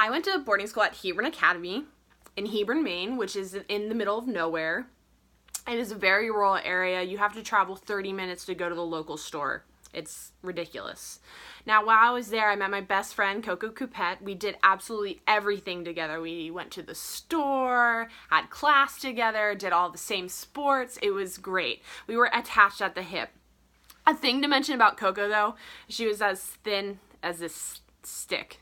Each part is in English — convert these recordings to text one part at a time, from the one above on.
I went to boarding school at Hebron Academy in Hebron, Maine, which is in the middle of nowhere. It is a very rural area. You have to travel 30 minutes to go to the local store. It's ridiculous. Now, while I was there, I met my best friend, Coco Coupette. We did absolutely everything together. We went to the store, had class together, did all the same sports. It was great. We were attached at the hip. A thing to mention about Coco, though, she was as thin as this stick.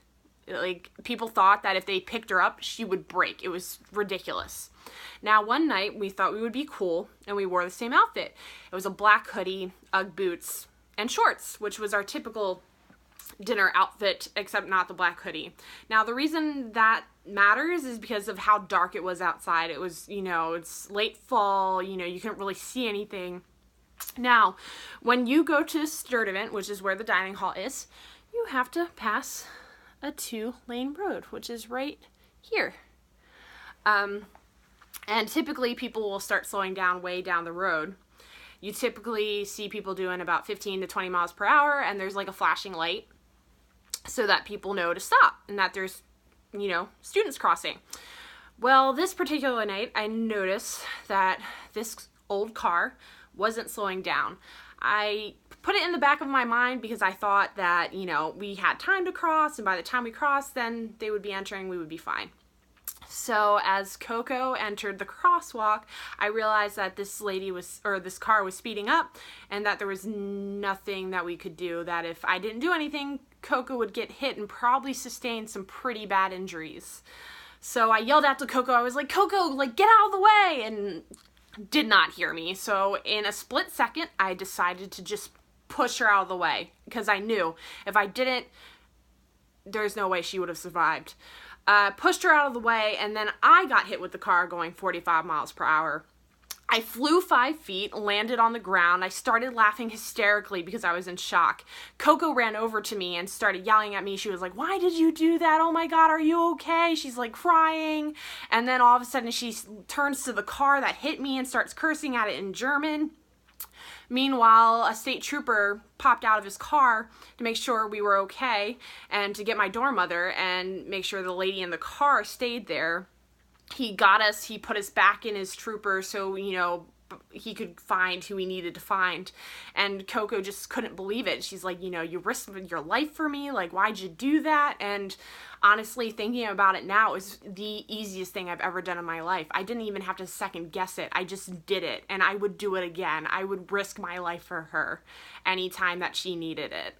Like, people thought that if they picked her up, she would break. It was ridiculous. Now, one night, we thought we would be cool, and we wore the same outfit. It was a black hoodie, Ugg boots, and shorts, which was our typical dinner outfit, except not the black hoodie. Now, the reason that matters is because of how dark it was outside. It was, it's late fall, you couldn't really see anything. Now, when you go to Sturtevant, which is where the dining hall is, you have to pass a 2-lane road, which is right here. And typically people will start slowing down way down the road. You typically see people doing about 15 to 20 miles per hour, and there's like a flashing light so that people know to stop and that there's, students crossing. Well, this particular night, I noticed that this old car wasn't slowing down. I put it in the back of my mind because I thought that, we had time to cross, and by the time we crossed, then they would be entering, we would be fine. So as Coco entered the crosswalk, I realized that this car was speeding up, and that there was nothing that we could do, that if I didn't do anything, Coco would get hit and probably sustain some pretty bad injuries. So I yelled out to Coco, I was like, Coco, get out of the way, and did not hear me. So in a split second, I decided to just push her out of the way, because I knew if I didn't, there's no way she would have survived. Pushed her out of the way, and then I got hit with the car going 45 miles per hour. I flew 5 feet, landed on the ground. I started laughing hysterically because I was in shock. Coco ran over to me and started yelling at me. She was like, "Why did you do that? Oh my God, are you okay?" She's like crying. And then all of a sudden she turns to the car that hit me and starts cursing at it in German. Meanwhile, a state trooper popped out of his car to make sure we were okay and to get my dorm mother and make sure the lady in the car stayed there. He got us, he put us back in his trooper so, he could find who he needed to find. And Coco just couldn't believe it. She's like, you risked your life for me. Like, why'd you do that? And honestly, thinking about it now is the easiest thing I've ever done in my life. I didn't even have to second guess it. I just did it. And I would do it again. I would risk my life for her anytime that she needed it.